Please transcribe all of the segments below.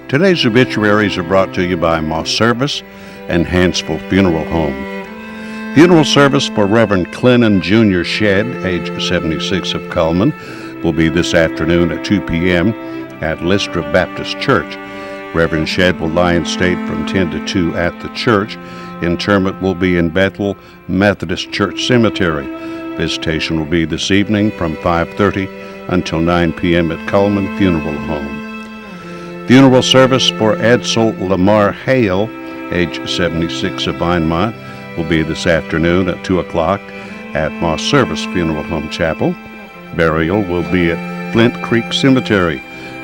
Today's obituaries are brought to you by Moss Service and Hansville Funeral Home. Funeral service for Reverend Clennon Jr. Shedd, age 76 of Cullman, will be this afternoon at 2 p.m. at Lystra Baptist Church. Reverend Shedd will lie in state from 10 to 2 at the church. Interment will be in Bethel Methodist Church Cemetery. Visitation will be this evening from 5:30 until 9 p.m. at Cullman Funeral Home. Funeral service for Edsel Lamar Hale, age 76 of Vinemont, will be this afternoon at 2 o'clock at Moss Service Funeral Home Chapel. Burial will be at Flint Creek Cemetery.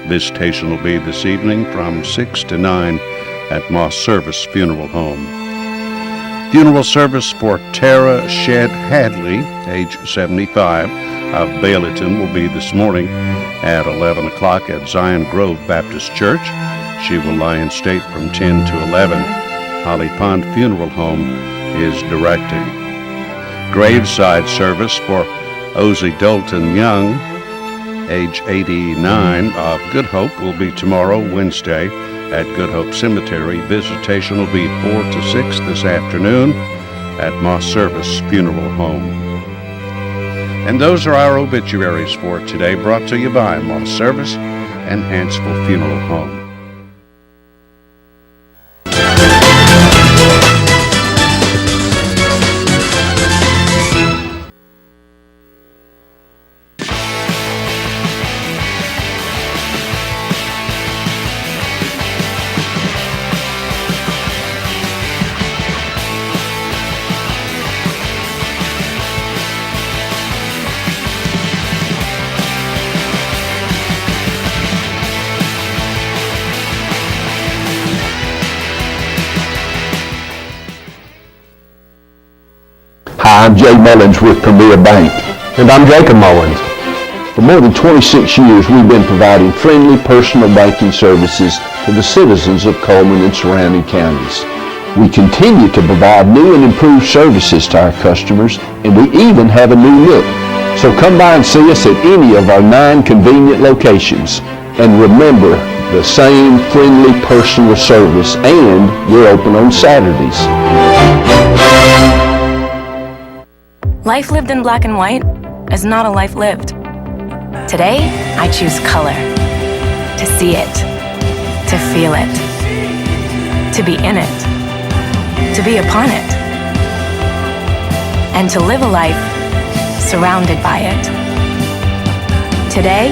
Visitation will be this evening from 6 to 9 at Moss Service Funeral Home. Funeral service for Tara Shedd Hadley, age 75, of Baileyton, will be this morning at 11 o'clock at Zion Grove Baptist Church. She will lie in state from 10 to 11. Holly Pond Funeral Home is directing. Graveside service for Ozzie Dalton Young, age 89, of Good Hope, will be tomorrow, Wednesday, at Good Hope Cemetery. Visitation will be 4 to 6 this afternoon at Moss Service Funeral Home. And those are our obituaries for today, brought to you by Moss Service and Hansville Funeral Home. Hi, I'm Jay Mullins with Premier Bank. And I'm Jacob Mullins. For more than 26 years, we've been providing friendly personal banking services to the citizens of Coleman and surrounding counties. We continue to provide new and improved services to our customers, and we even have a new look. So come by and see us at any of our 9 convenient locations. And remember, the same friendly personal service, and we're open on Saturdays. Life lived in black and white is not a life lived. Today, I choose color. To see it. To feel it. To be in it. To be upon it. And to live a life surrounded by it. Today,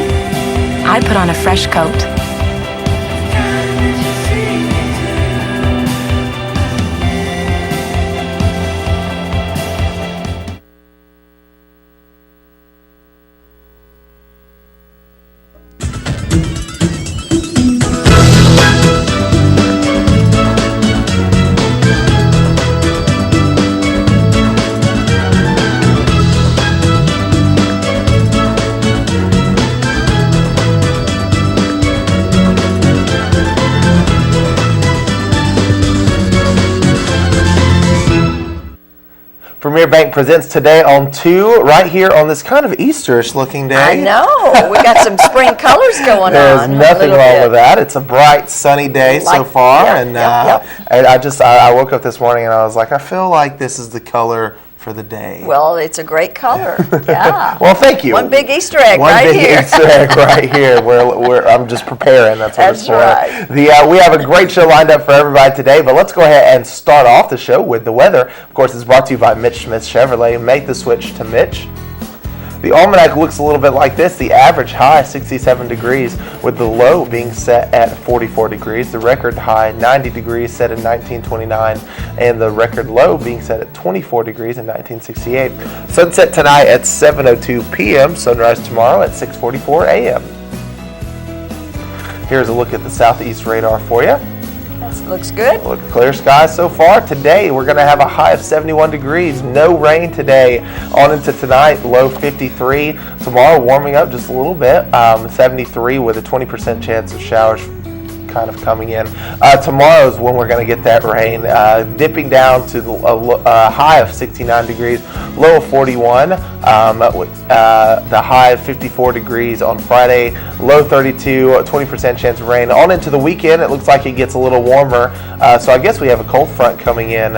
I put on a fresh coat. Premier Bank presents today on 2, right here on this kind of Easterish looking day. I know. We got some spring colors going There's on. There's nothing wrong with that. It's a bright, sunny day so far. Yep. I woke up this morning and I was like, I feel like this is the color for the day. Well, it's a great color. Yeah. Well, thank you. One big Easter egg One right big here. Easter egg right here. I'm just preparing. That's what it's for. Right. We have a great show lined up for everybody today, but let's go ahead and start off the show with the weather. Of course, it's brought to you by Mitch Smith Chevrolet. Make the switch to Mitch. The almanac looks a little bit like this. The average high, 67 degrees, with the low being set at 44 degrees. The record high, 90 degrees, set in 1929, and the record low being set at 24 degrees in 1968. Sunset tonight at 7:02 p.m., sunrise tomorrow at 6:44 a.m. Here's a look at the southeast radar for you. Looks good. Look, clear skies so far. Today, we're going to have a high of 71 degrees. No rain today. On into tonight, low 53. Tomorrow, warming up just a little bit. 73 with a 20% chance of showers kind of coming in. Tomorrow's when we're going to get that rain, dipping down to a high of 69 degrees, low of 41, the high of 54 degrees on Friday, low 32, 20% chance of rain. On into the weekend, it looks like it gets a little warmer, so I guess we have a cold front coming in,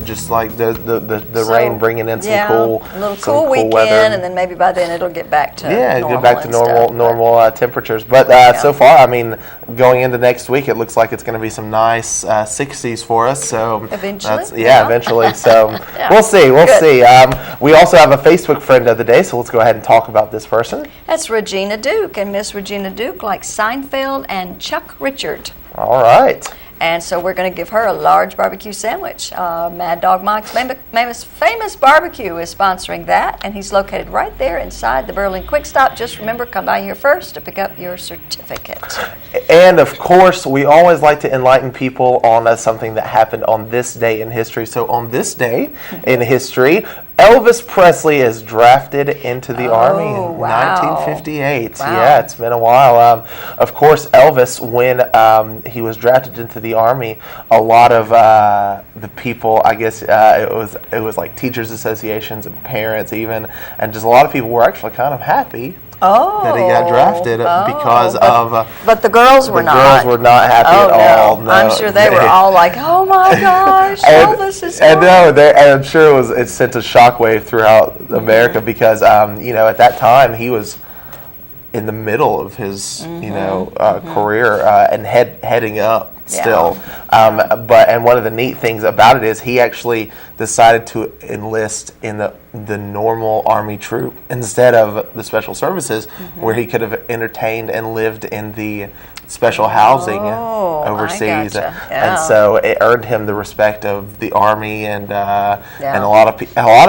just like the rain bringing in some cool weekend, weather. and then maybe by then it'll get back to get back to normal temperatures. But so far, I mean, going into next week, it looks like it's going to be some nice 60s for us. So eventually, eventually. So we'll see. We'll see. We also have a Facebook friend of the day, so let's go ahead and talk about this person. That's Regina Duke, and Miss Regina Duke likes Seinfeld and Chuck Richard. All right. And so we're going to give her a large barbecue sandwich. Mad Dog Mike's famous barbecue is sponsoring that, and he's located right there inside the Berlin Quick Stop. Just remember, come by here first to pick up your certificate. And of course, we always like to enlighten people on something that happened on this day in history. So on this day in history, Elvis Presley is drafted into the Army in 1958. Wow. Yeah, it's been a while. Of course, Elvis, when he was drafted into the Army, a lot of the people, I guess it was like teachers associations and parents even, and just a lot of people were actually kind of happy that he got drafted because But the girls were not. The girls were not happy at all. No, I'm sure they were all like, "Oh my gosh, Elvis is gone." And I'm sure it sent a shockwave throughout America because at that time he was in the middle of his career and heading up still. And one of the neat things about it is he actually decided to enlist in the normal Army troop instead of the special services, where he could have entertained and lived in the special housing overseas. I gotcha. Yeah. And so it earned him the respect of the Army and a lot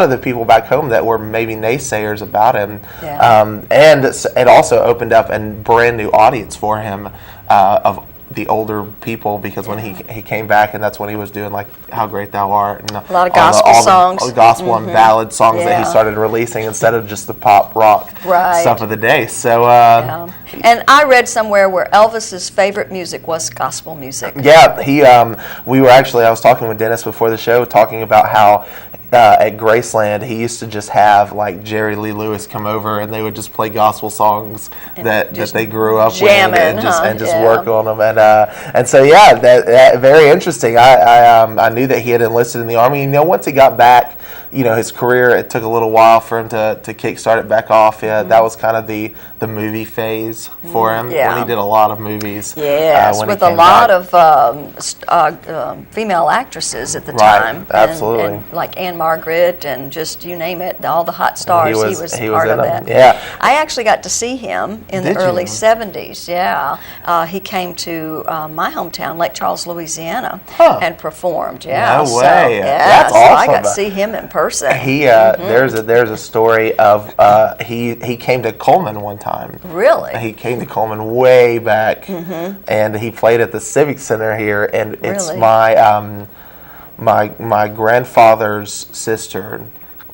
of the people back home that were maybe naysayers about him. And it also opened up a brand new audience for him of the older people, because when he came back, and that's when he was doing like How Great Thou Art and a lot of gospel songs, all the gospel and ballad songs that he started releasing instead of just the pop rock stuff of the day. So and I read somewhere where Elvis's favorite music was gospel music. Yeah, I was talking with Dennis before the show, talking about how at Graceland he used to just have like Jerry Lee Lewis come over, and they would just play gospel songs that they grew up with and just work on them, and so that very interesting. I knew that he had enlisted in the Army. Once he got back, his career, it took a little while for him to kickstart it back off. That was kind of the movie phase for him when he did a lot of movies. Yes, with a lot of female actresses at the time. Absolutely. And like Anne Margaret and just you name it, all the hot stars. He was part of that. Yeah. I actually got to see him in the early 70s. Yeah. He came to my hometown, Lake Charles, Louisiana, and performed. Yeah. No way. That's so awesome. I got to see him in person. There's a story of he came to Coleman one time. Really? He came to Coleman way back, and he played at the Civic Center here, and it's my grandfather's sister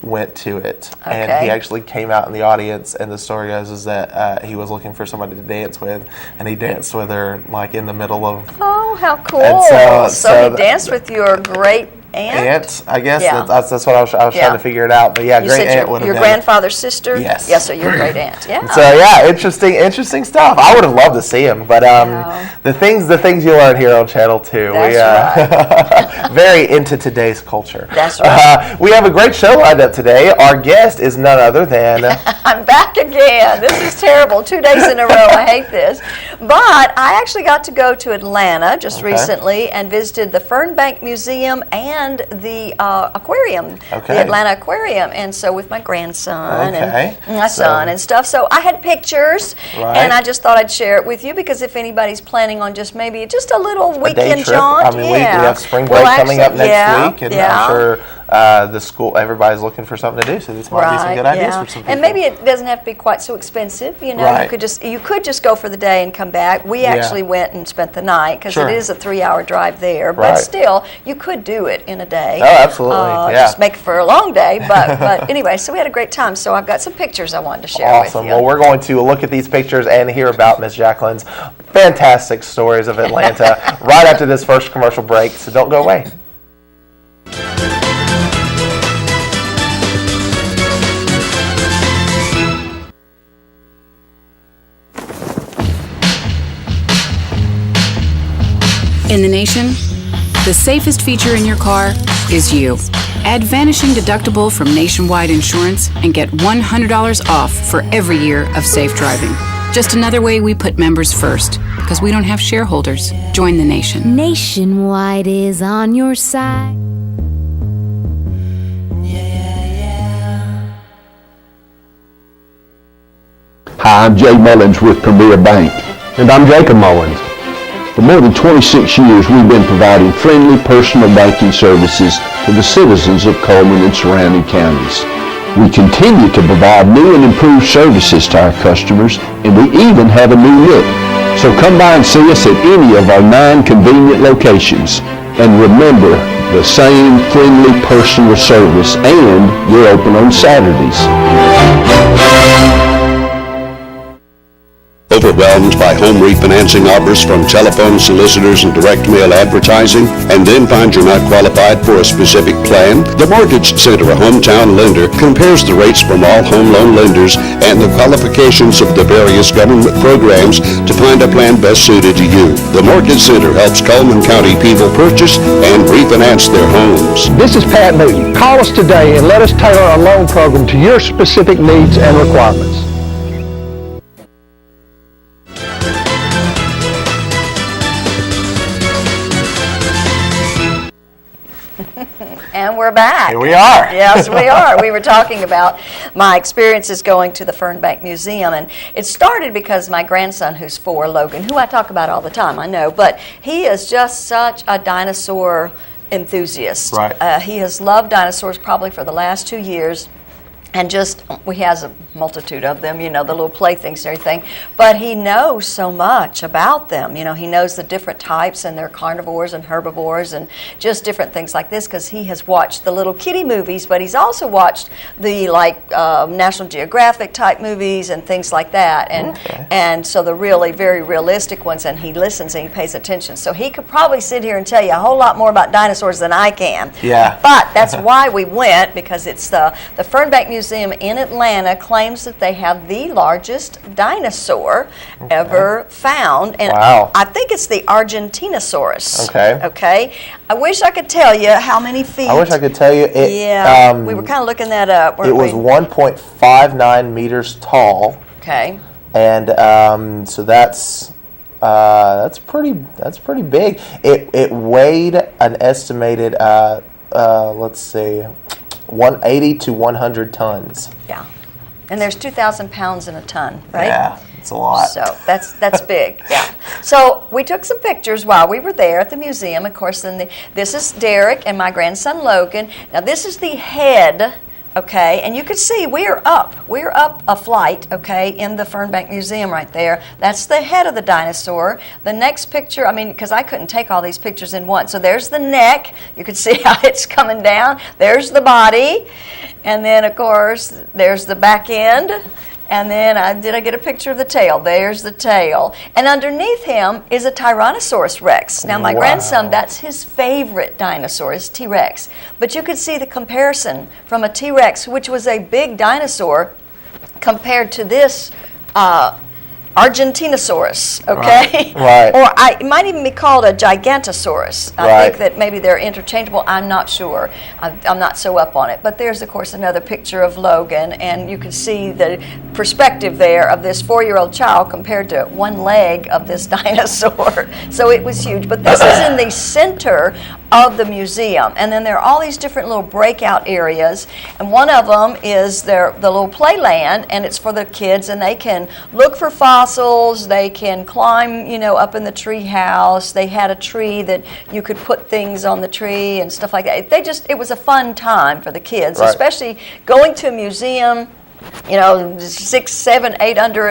went to it, and he actually came out in the audience, and the story goes is that he was looking for somebody to dance with, and he danced with her like in the middle of. Oh, how cool! So he danced with your great aunt, I guess. That's what I was trying to figure it out. But you great aunt would have your been grandfather's sister. Yes. Yes, so your great aunt. Yeah. So interesting stuff. I would have loved to see him, but the things you learn here on Channel 2. That's right. Very into today's culture. That's right. We have a great show lined up today. Our guest is none other than. I'm back again. This is terrible. 2 days in a row. I hate this. But I actually got to go to Atlanta just recently and visited the Fernbank Museum and the aquarium, the Atlanta Aquarium, and so with my grandson and my son and stuff. So I had pictures, and I just thought I'd share it with you because if anybody's planning on just maybe just a little weekend jaunt, we have spring break coming up next week, and I'm sure the school, everybody's looking for something to do, so this might be some good ideas for some people. And maybe it doesn't have to be quite so expensive. You know, Right. you could just go for the day and come back. We actually went and spent the night because Sure. it is a 3-hour drive there. But Right. still, you could do it in a day. Oh, absolutely. Yeah. Just make it for a long day. But anyway, so we had a great time. So I've got some pictures I wanted to share with Awesome. you. Well, we're going to look at these pictures and hear about Miss Jacqueline's fantastic stories of Atlanta right after this first commercial break, so don't go away. In the nation, the safest feature in your car is you. Add Vanishing Deductible from Nationwide Insurance and get $100 off for every year of safe driving. Just another way we put members first, because we don't have shareholders. Join the nation. Nationwide is on your side. Hi, I'm Jay Mullins with Premier Bank. And I'm Jacob Mullins. For more than 26 years, we've been providing friendly personal banking services to the citizens of Coleman and surrounding counties. We continue to provide new and improved services to our customers, and we even have a new look. So come by and see us at any of our 9 convenient locations. And remember, the same friendly personal service, and we're open on Saturdays. Overwhelmed by home refinancing offers from telephone solicitors and direct mail advertising, and then find you're not qualified for a specific plan? The Mortgage Center, a hometown lender, compares the rates from all home loan lenders and the qualifications of the various government programs to find a plan best suited to you. The Mortgage Center helps Coleman County people purchase and refinance their homes. This is Pat Newton. Call us today and let us tailor a loan program to your specific needs and requirements. And we're back. Here we are. Yes, we are. We were talking about my experiences going to the Fernbank Museum, and it started because my grandson, who's 4, Logan, who I talk about all the time, I know, but he is just such a dinosaur enthusiast. Right. He has loved dinosaurs probably for the last 2 years. And he has a multitude of them, you know, the little playthings and everything. But he knows so much about them. You know, he knows the different types, and they're carnivores and herbivores and just different things like this, because he has watched the little kitty movies, but he's also watched the National Geographic type movies and things like that. And so the really very realistic ones, and he listens and he pays attention. So he could probably sit here and tell you a whole lot more about dinosaurs than I can. Yeah. But that's why we went, because it's the Fernbank Museum in Atlanta claims that they have the largest dinosaur ever found, and Wow. I think it's the Argentinosaurus. Okay. Okay. I wish I could tell you how many feet. I wish I could tell you. We were kind of looking that up. It was 1.59 meters tall, Okay. and so that's pretty big. It weighed an estimated let's see, 180 to 100 tons. Yeah. And there's 2,000 pounds in a ton, right? Yeah, it's a lot. So that's big, yeah. So we took some pictures while we were there at the museum. Of course, this is Derek and my grandson Logan. Now this is the head, okay, and you can see we're up a flight, okay, in the Fernbank Museum right there. That's the head of the dinosaur. The next picture, I mean, because I couldn't take all these pictures in one. So there's the neck. You can see how it's coming down. There's the body. And then, of course, there's the back end. And then did I get a picture of the tail? There's the tail. And underneath him is a Tyrannosaurus Rex. Now, my grandson, that's his favorite dinosaur, is T-Rex. But you could see the comparison from a T-Rex, which was a big dinosaur, compared to this Argentinosaurus, okay? Right. Or it might even be called a Gigantosaurus. I think that maybe they're interchangeable. I'm not sure. I'm not so up on it. But there's, of course, another picture of Logan, and you can see the perspective there of this 4-year-old child compared to one leg of this dinosaur. So it was huge. But this is in the center of the museum, and then there are all these different little breakout areas, and one of them is the little playland, and it's for the kids, and they can look for fossils, they can climb, up in the tree house. They had a tree that you could put things on the tree and stuff like that. It was a fun time for the kids, right. Especially going to a museum. 6, 7, 8 under,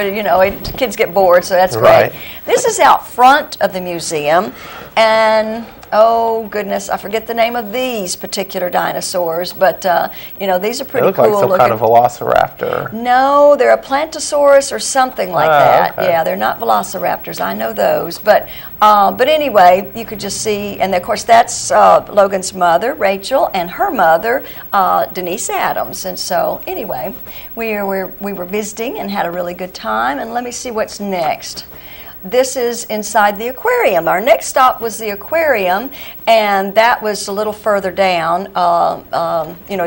kids get bored, so that's great. Right. This is out front of the museum, and oh goodness, I forget the name of these particular dinosaurs, but these are pretty They look cool like some looking. kind of velociraptor. No, they're a plantosaurus or something like that. Okay. Yeah, they're not velociraptors. I know those, but anyway, you could just see, and of course that's Logan's mother, Rachel, and her mother, Denise Adams. And so anyway, we were visiting and had a really good time. And let me see what's next. This is inside the aquarium. Our next stop was the aquarium, and that was a little further down,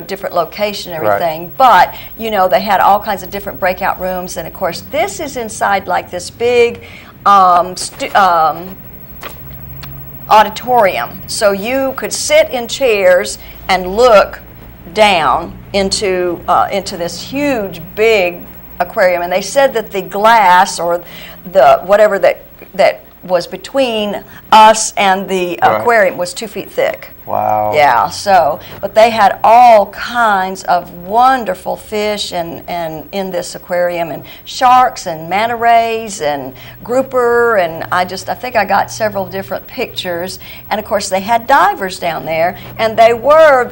different location and everything. Right. But, they had all kinds of different breakout rooms, and of course, this is inside like this big auditorium. So you could sit in chairs and look down into this huge, big aquarium, and they said that the glass or the whatever that was between us and the aquarium was 2 feet thick. Wow. Yeah, but they had all kinds of wonderful fish and in this aquarium, and sharks and manta rays and grouper, and I think I got several different pictures. And of course they had divers down there, and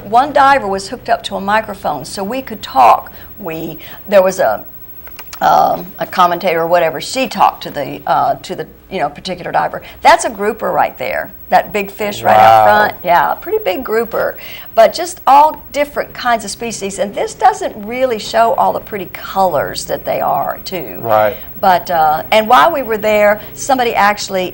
one diver was hooked up to a microphone so we could talk. There was a commentator or whatever, she talked to the particular diver. That's a grouper right there, that big fish right up front. Yeah, pretty big grouper, but just all different kinds of species. And this doesn't really show all the pretty colors that they are too. Right. But and while we were there, somebody actually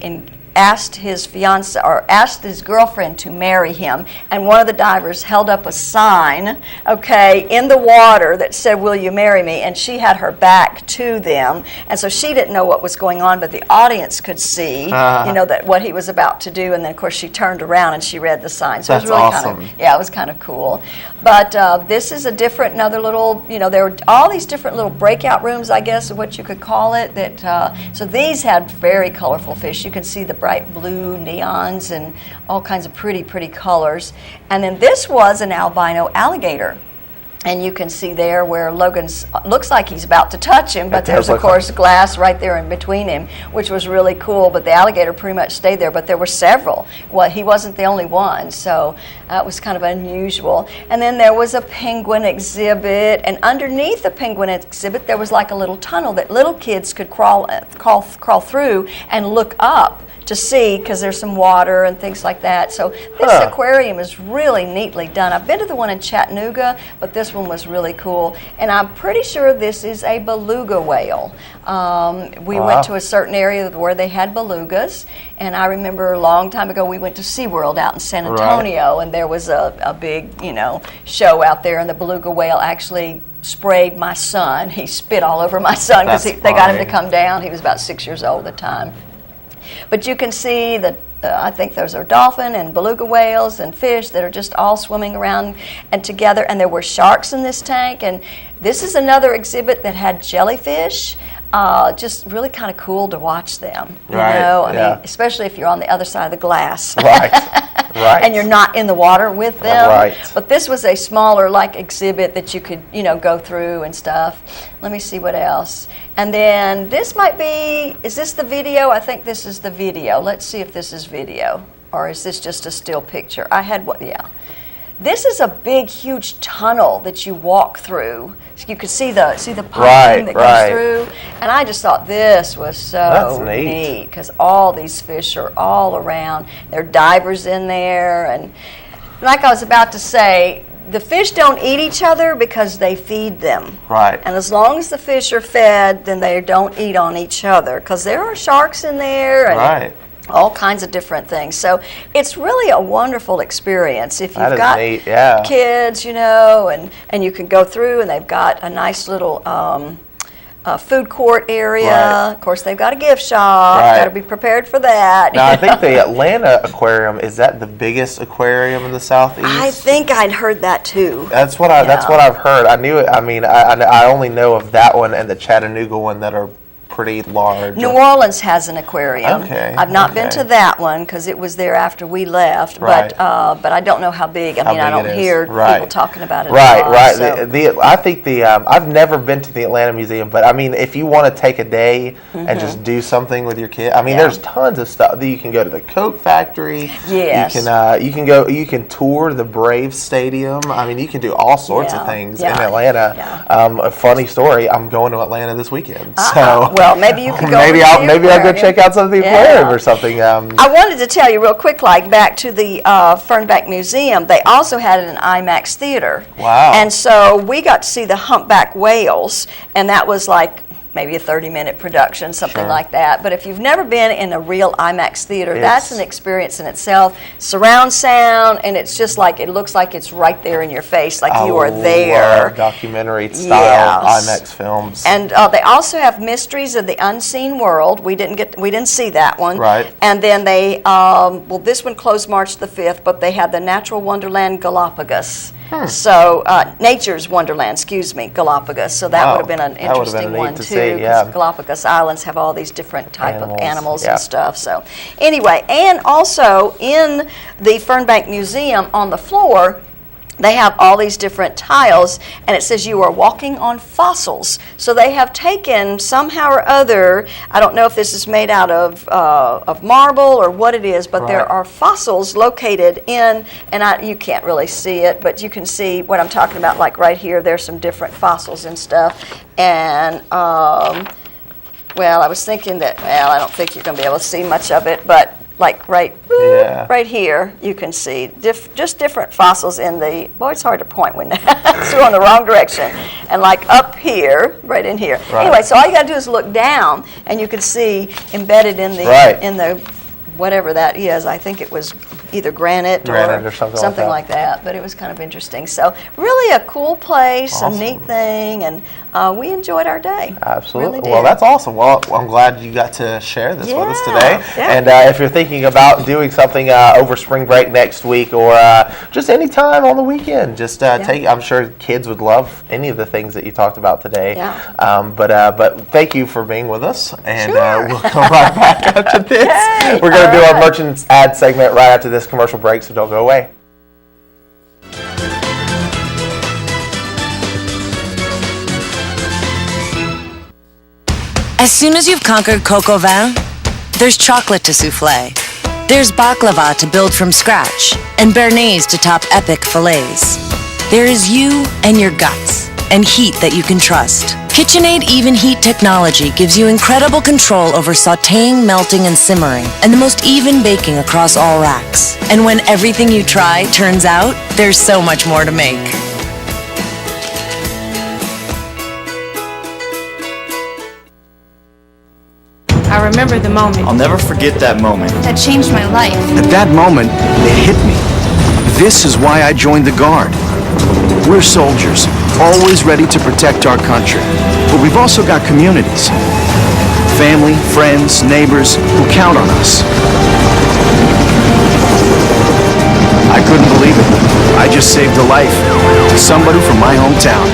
asked his fiance or asked his girlfriend to marry him, and one of the divers held up a sign, in the water that said, "Will you marry me?" And she had her back to them, and so she didn't know what was going on, but the audience could see, that what he was about to do. And then of course she turned around and she read the sign. So that's it was really awesome. it was kind of cool. But this is another little, there were all these different little breakout rooms, I guess, is what you could call it. So these had very colorful fish. You can see the bright blue neons and all kinds of pretty colors. And then this was an albino alligator. And you can see there where Logan's looks like he's about to touch him, but there's of course glass right there in between him, which was really cool. But the alligator pretty much stayed there, but there were several. Well, he wasn't the only one, so that was kind of unusual. And then there was a penguin exhibit, and underneath the penguin exhibit there was like a little tunnel that little kids could crawl through and look up to see, because there's some water and things like that. So this aquarium is really neatly done. I've been to the one in Chattanooga, but this one was really cool. And I'm pretty sure this is a beluga whale. We went to a certain area where they had belugas, and I remember a long time ago we went to SeaWorld out in San Antonio, and there was a big, show out there, and the beluga whale actually sprayed my son. He spit all over my son because they got him to come down. He was about 6 years old at the time. But you can see that I think those are dolphin and beluga whales and fish that are just all swimming around and together. And there were sharks in this tank. And this is another exhibit that had jellyfish. Just really kind of cool to watch them. I mean, especially if you're on the other side of the glass. Right. And you're not in the water with them. Right. But this was a smaller exhibit that you could, go through and stuff. Let me see what else. And then this might be, is this the video? I think this is the video. Let's see if this is video, or is this just a still picture? This is a big, huge tunnel that you walk through. So you could see the piping that goes through. And I just thought this was so neat, because all these fish are all around. There are divers in there. And like I was about to say, the fish don't eat each other because they feed them. Right. And as long as the fish are fed, then they don't eat on each other, because there are sharks in there. And all kinds of different things. So it's really a wonderful experience if you've got kids, and you can go through, and they've got a nice little food court area. Right. Of course, they've got a gift shop. Right. Got to be prepared for that. Now, I think the Atlanta Aquarium, is that the biggest aquarium in the Southeast? I think I'd heard that too. That's what I've heard. I knew it. I mean, I only know of that one and the Chattanooga one that are pretty large. New Orleans has an aquarium. Okay. I've not been to that one because it was there after we left. Right. But I don't know how big. I mean, I don't hear people talking about it. Right, a lot, right. So. I think I've never been to the Atlanta Museum, but I mean, if you want to take a day and just do something with your kid, I mean, there's tons of stuff. You can go to the Coke Factory. Yes. You can tour the Braves Stadium. I mean, you can do all sorts of things in Atlanta. Yeah. A funny story. I'm going to Atlanta this weekend, so well, maybe you could go. Maybe I'll go check out some of the aquarium or something. I wanted to tell you real quick, like back to the Fernbank Museum. They also had an IMAX theater. Wow! And so we got to see the humpback whales, and that was like maybe a 30-minute production, something like that. But if you've never been in a real IMAX theater, that's an experience in itself. Surround sound, and it's just like, it looks like it's right there in your face, like you are there. I love documentary style IMAX films. And they also have Mysteries of the Unseen World. We didn't see that one. Right. And then they, this one closed March the 5th, but they had the Natural Wonderland Galapagos. So, Nature's Wonderland, Galapagos. So that would have been an interesting one too, because Galapagos Islands have all these different type of animals and stuff. So, anyway, and also in the Fernbank Museum on the floor, they have all these different tiles, and it says you are walking on fossils. So they have taken somehow or other, I don't know if this is made out of marble or what it is, but there are fossils located in, and you can't really see it, but you can see what I'm talking about, like right here, there's some different fossils and stuff. And, well, I was thinking that, well, I don't think you're going to be able to see much of it, but like right here, you can see just different fossils in the, boy, it's hard to point when it's going the wrong direction. And like up here, right in here. Right. Anyway, so all you got to do is look down, and you can see embedded in the whatever that is. I think it was either granite or something like that. But it was kind of interesting. So really a cool place, a neat thing, and we enjoyed our day. Absolutely. Really well, that's awesome. Well, I'm glad you got to share this with us today. Yeah. And if you're thinking about doing something over spring break next week, or just any time on the weekend, just take. I'm sure kids would love any of the things that you talked about today. Yeah. But thank you for being with us, and we'll come right back after this. Yay. We're going to do our merchants ad segment right after this commercial break, so don't go away. As soon as you've conquered coq au vin, there's chocolate to souffle. There's baklava to build from scratch, and béarnaise to top epic fillets. There is you and your guts, and heat that you can trust. KitchenAid Even Heat technology gives you incredible control over sautéing, melting, and simmering, and the most even baking across all racks. And when everything you try turns out, there's so much more to make. I remember the moment. I'll never forget that moment. That changed my life. At that moment, it hit me. This is why I joined the Guard. We're soldiers, always ready to protect our country. But we've also got communities. Family, friends, neighbors who count on us. I couldn't believe it. I just saved a life. Somebody from my hometown.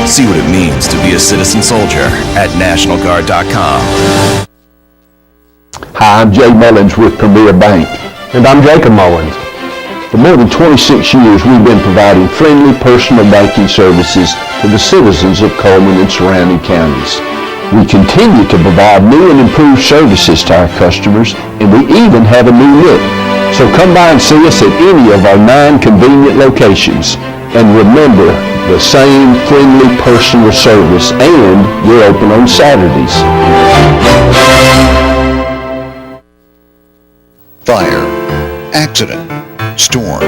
See what it means to be a citizen soldier at NationalGuard.com. Hi, I'm Jay Mullins with Premier Bank. And I'm Jacob Mullins. For more than 26 years, we've been providing friendly personal banking services to the citizens of Coleman and surrounding counties. We continue to provide new and improved services to our customers, and we even have a new look. So come by and see us at any of our 9 convenient locations. And remember, the same friendly personal service, and we're open on Saturdays. Fire, accident, storm.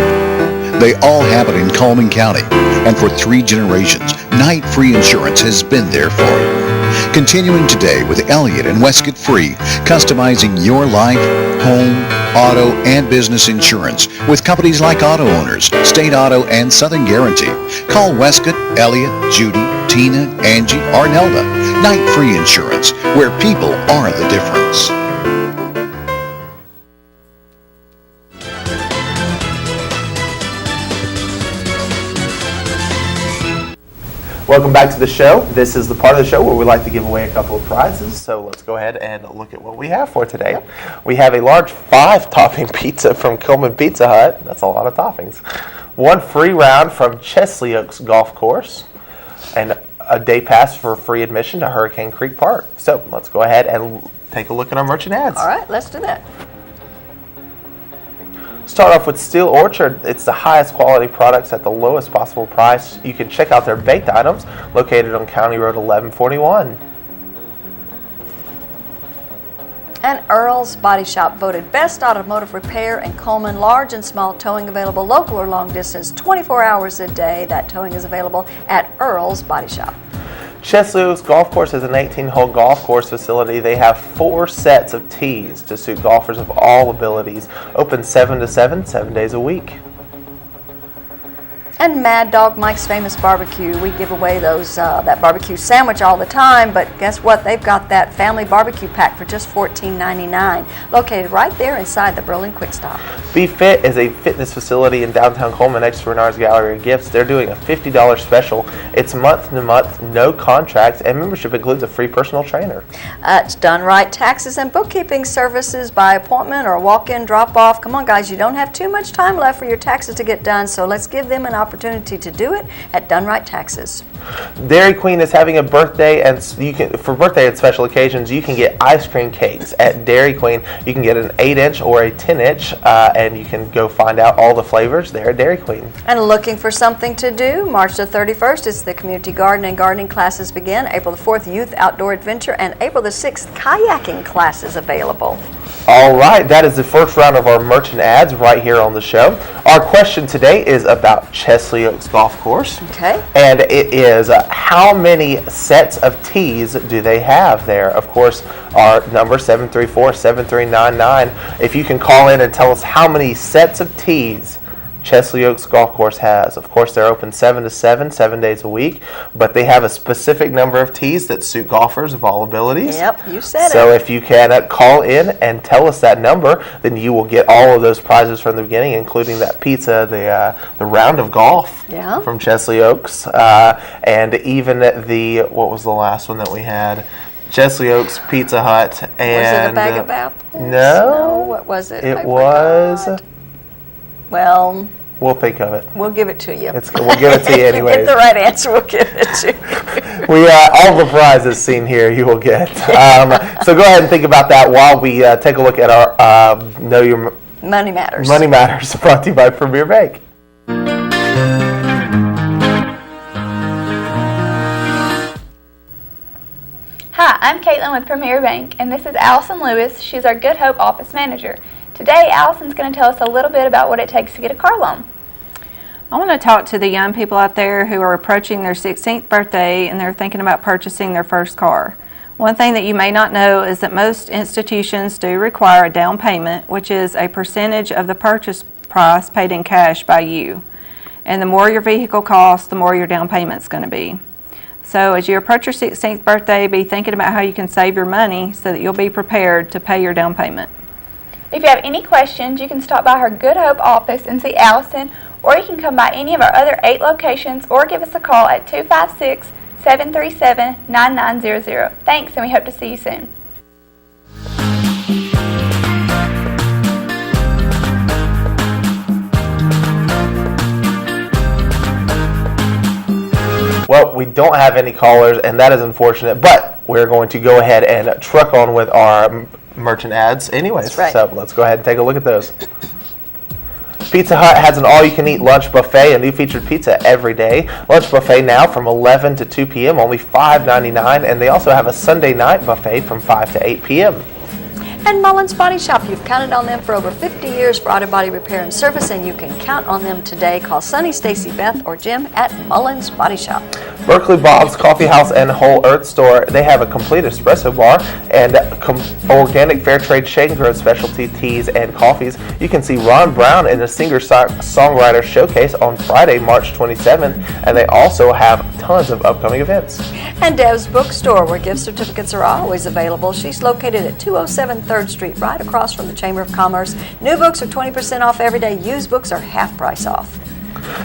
They all happen in Coleman County, and for 3 generations, Night Free Insurance has been there for you. Continuing today with Elliott and Westcott Free, customizing your life, home, auto, and business insurance with companies like Auto Owners, State Auto, and Southern Guarantee. Call Westcott, Elliott, Judy, Tina, Angie, or Nelda. Night Free Insurance, where people are the difference. Welcome back to the show. This is the part of the show where we like to give away a couple of prizes. So let's go ahead and look at what we have for today. We have a large 5-topping pizza from Coleman Pizza Hut. That's a lot of toppings. 1 free round from Chesley Oaks Golf Course. And a day pass for free admission to Hurricane Creek Park. So let's go ahead and take a look at our merchant ads. All right, let's do that. Start off with Steel Orchard. It's the highest quality products at the lowest possible price. You can check out their baked items located on County Road 1141. And Earl's Body Shop voted best automotive repair in Coleman. Large and small towing available, local or long distance, 24 hours a day. That towing is available at Earl's Body Shop. Chesley Oaks Golf Course is an 18-hole golf course facility. They have 4 sets of tees to suit golfers of all abilities. Open 7 to 7, 7 days a week. And Mad Dog Mike's Famous Barbecue. We give away those that barbecue sandwich all the time, but guess what? They've got that family barbecue pack for just $14.99, located right there inside the Berlin Quick Stop. Be Fit is a fitness facility in downtown Coleman next to Renard's Gallery of Gifts. They're doing a $50 special. It's month to month, no contract, and membership includes a free personal trainer. It's Done Right Taxes and Bookkeeping Services by appointment or walk-in drop-off. Come on, guys, you don't have too much time left for your taxes to get done, so let's give them an opportunity to do it at Done Right Taxes. Dairy Queen is having a birthday, and for birthday and special occasions, you can get ice cream cakes at Dairy Queen. You can get an 8-inch or a 10-inch, and you can go find out all the flavors there at Dairy Queen. And looking for something to do, March the 31st is the community garden and gardening classes begin. April the 4th, youth outdoor adventure, and April the 6th, kayaking classes available. All right, that is the first round of our merchant ads right here on the show. Our question today is about Chesley Oaks Golf Course. Okay. And it is how many sets of tees do they have there? Of course, our number 734-7399. If you can call in and tell us how many sets of tees Chesley Oaks Golf Course has. Of course, they're open 7 to 7, 7 days a week, but they have a specific number of tees that suit golfers of all abilities. Yep, you said it. So if you can call in and tell us that number, then you will get all of those prizes from the beginning, including that pizza, the round of golf from Chesley Oaks, and even what was the last one that we had? Chesley Oaks Pizza Hut. And was it a bag of apples? No. What was it? It was... Well... We'll think of it. We'll give it to you. We'll give it to you anyways. If you get the right answer, we'll give it to you. All the prizes seen here you will get. So go ahead and think about that while we take a look at our Know Your Money Matters. Money Matters, brought to you by Premier Bank. Hi, I'm Caitlin with Premier Bank, and this is Allison Lewis. She's our Good Hope Office Manager. Today, Allison's going to tell us a little bit about what it takes to get a car loan. I want to talk to the young people out there who are approaching their 16th birthday and they're thinking about purchasing their first car. One thing that you may not know is that most institutions do require a down payment, which is a percentage of the purchase price paid in cash by you. And the more your vehicle costs, the more your down payment's going to be. So as you approach your 16th birthday, be thinking about how you can save your money so that you'll be prepared to pay your down payment. If you have any questions, you can stop by her Good Hope office and see Allison, or you can come by any of our other 8 locations or give us a call at 256-737-9900. Thanks, and we hope to see you soon. Well, we don't have any callers, and that is unfortunate, but we're going to go ahead and truck on with our merchant ads anyways. That's right. So let's go ahead and take a look at those. Pizza Hut has an all-you-can-eat lunch buffet, a new featured pizza every day. Lunch buffet now from 11 to 2 p.m., only $5.99, and they also have a Sunday night buffet from 5 to 8 p.m. And Mullins Body Shop, you've counted on them for over 50 years for auto body repair and service, and you can count on them today. Call Sunny, Stacy, Beth, or Jim at Mullins Body Shop. Berkeley Bob's Coffee House and Whole Earth Store, they have a complete espresso bar and organic fair trade shade and grow specialty teas and coffees. You can see Ron Brown in the singer-songwriter showcase on Friday, March 27th, and they also have tons of upcoming events. And Deb's Bookstore, where gift certificates are always available. She's located at 207 3rd Street, right across from the Chamber of Commerce. New books are 20% off every day. Used books are half price off.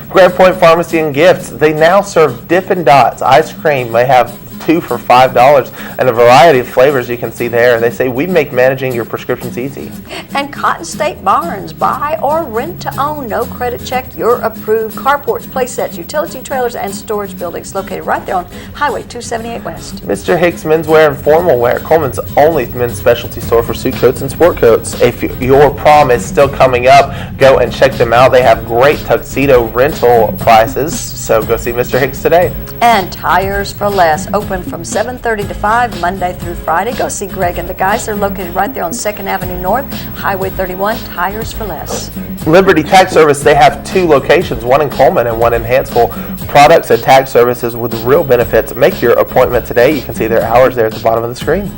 Grand Point Pharmacy and Gifts, they now serve Dippin' Dots ice cream. They have 2 for $5 and a variety of flavors you can see there. They say we make managing your prescriptions easy. And Cotton State Barns, buy or rent to own, no credit check, you're approved. Carports, playsets, utility trailers, and storage buildings located right there on Highway 278 West. Mr. Hicks Menswear and Formal Wear, Coleman's only men's specialty store for suit coats and sport coats. If your prom is still coming up, go and check them out. They have great tuxedo rental prices, so go see Mr. Hicks today. And Tires for Less, open from 7:30 to 5, Monday through Friday. Go see Greg and the guys. They're located right there on 2nd Avenue North, Highway 31, Tires for Less. Liberty Tax Service, they have 2 locations, one in Coleman and one in Hanceville. Products and tax services with real benefits. Make your appointment today. You can see their hours there at the bottom of the screen.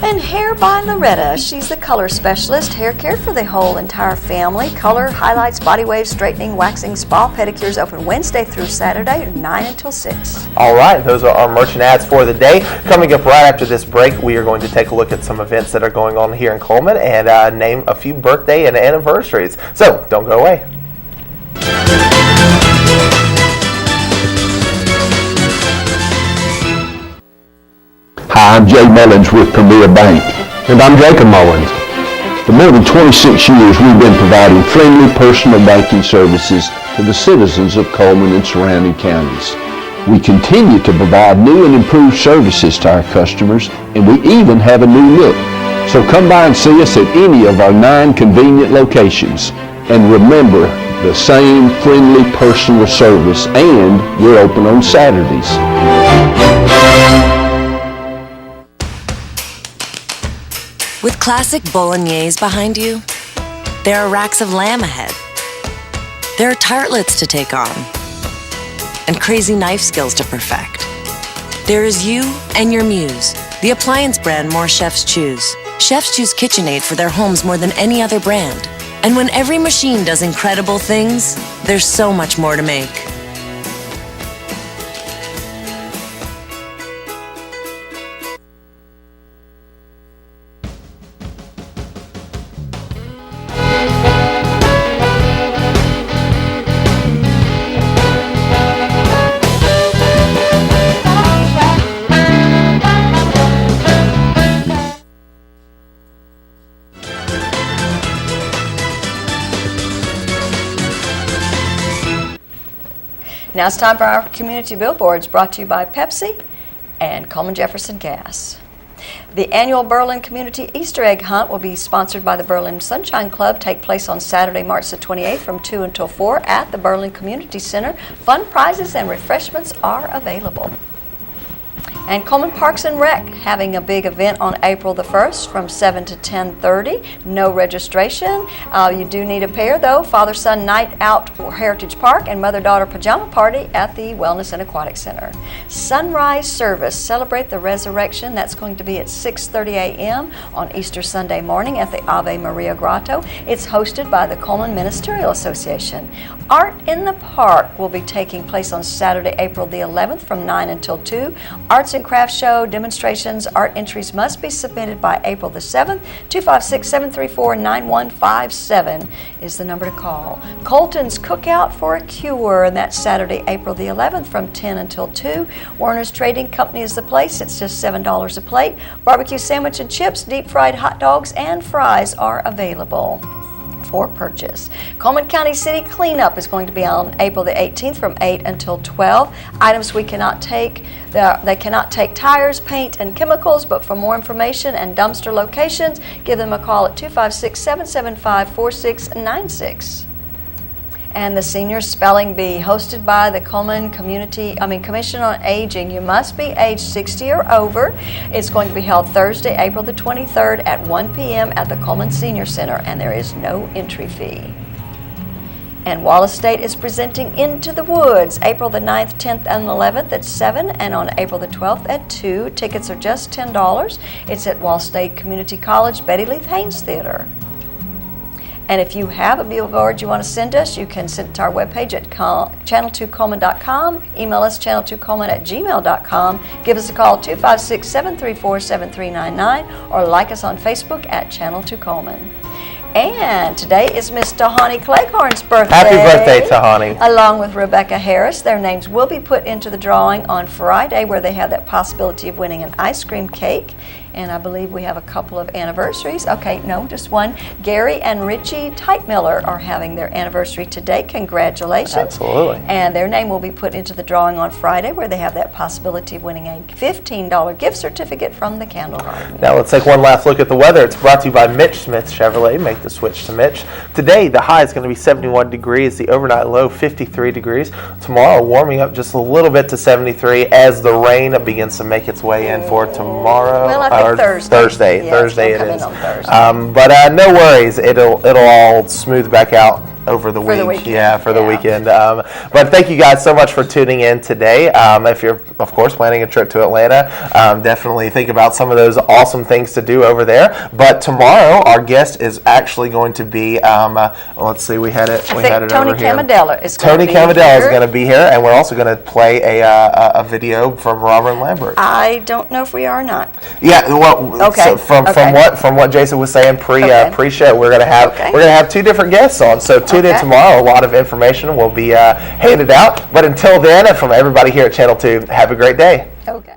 And Hair by Loretta, she's the color specialist. Hair care for the whole entire family. Color, highlights, body waves, straightening, waxing, spa, pedicures open Wednesday through Saturday, 9 until 6. All right, those are our merchant ads for the day. Coming up right after this break, we are going to take a look at some events that are going on here in Coleman and name a few birthday and anniversaries. So don't go away. Hi, I'm Jay Mullins with Premier Bank. And I'm Jacob Mullins. For more than 26 years, we've been providing friendly personal banking services to the citizens of Coleman and surrounding counties. We continue to provide new and improved services to our customers, and we even have a new look. So come by and see us at any of our 9 convenient locations. And remember, the same friendly personal service, and we're open on Saturdays. With classic bolognese behind you, there are racks of lamb ahead. There are tartlets to take on, and crazy knife skills to perfect. There is you and your muse, the appliance brand more chefs choose. Chefs choose KitchenAid for their homes more than any other brand. And when every machine does incredible things, there's so much more to make. Now it's time for our community billboards, brought to you by Pepsi and Coleman Jefferson Gas. The annual Berlin Community Easter Egg Hunt will be sponsored by the Berlin Sunshine Club, take place on Saturday, March the 28th from 2 until 4 at the Berlin Community Center. Fun prizes and refreshments are available. And Coleman Parks and Rec having a big event on April the 1st from 7 to 10:30. No registration. You do need a pair though. Father-son night out for Heritage Park and mother-daughter pajama party at the Wellness and Aquatic Center. Sunrise service, celebrate the resurrection. That's going to be at 6:30 a.m. on Easter Sunday morning at the Ave Maria Grotto. It's hosted by the Coleman Ministerial Association. Art in the Park will be taking place on Saturday, April the 11th from 9 until 2. Arts and Crafts Show, demonstrations, art entries must be submitted by April the 7th. 256-734-9157 is the number to call. Colton's Cookout for a Cure, and that's Saturday, April the 11th from 10 until 2. Werner's Trading Company is the place. It's just $7 a plate. Barbecue sandwich and chips, deep fried hot dogs, and fries are available for purchase. Coleman County City Cleanup is going to be on April the 18th from 8 until 12. Items we cannot take, they cannot take tires, paint, and chemicals, but for more information and dumpster locations, give them a call at 256-775-4696. and the Senior Spelling Bee, hosted by the Coleman Commission on Aging. You must be age 60 or over. It's going to be held Thursday, April the 23rd at 1 p.m. at the Coleman Senior Center, and there is no entry fee. And Wallace State is presenting Into the Woods, April the 9th, 10th, and 11th at 7, and on April the 12th at 2. Tickets are just $10. It's at Wallace State Community College, Betty Lee Haynes Theater. And if you have a billboard you want to send us, you can send it to our webpage at channel2coleman.com, email us channel2coleman@gmail.com, give us a call 256-734-7399, or like us on Facebook at Channel 2 Coleman. And today is Miss Tahani Cleghorn's birthday. Happy birthday, Tahani. Along with Rebecca Harris. Their names will be put into the drawing on Friday, where they have that possibility of winning an ice cream cake. And I believe we have a couple of anniversaries. Okay, no, just one. Gary and Richie Teichmiller are having their anniversary today. Congratulations. Absolutely. And their name will be put into the drawing on Friday, where they have that possibility of winning a $15 gift certificate from the Candle Garden. Now let's take one last look at the weather. It's brought to you by Mitch Smith Chevrolet. Make the switch to Mitch. Today, the high is going to be 71 degrees. The overnight low, 53 degrees. Tomorrow, warming up just a little bit to 73 as the rain begins to make its way in for tomorrow. Well, I think Thursday. Yes, Thursday it come in is. on Thursday. But no worries. It'll all smooth back out over the week. The weekend. Yeah, for the weekend. But thank you guys so much for tuning in today. If you're, of course, planning a trip to Atlanta, definitely think about some of those awesome things to do over there. But tomorrow, our guest is actually going to be, let's see, we had it Tony over here. Camadella is Tony Camadella is going to be here, and we're also going to play a video from Robert Lambert. I don't know if we are or not. Yeah, well, Okay. so from what Jason was saying pre-show, we're gonna have two different guests on. So tune in tomorrow. A lot of information will be handed out. But until then, and from everybody here at Channel 2, have a great day. Okay.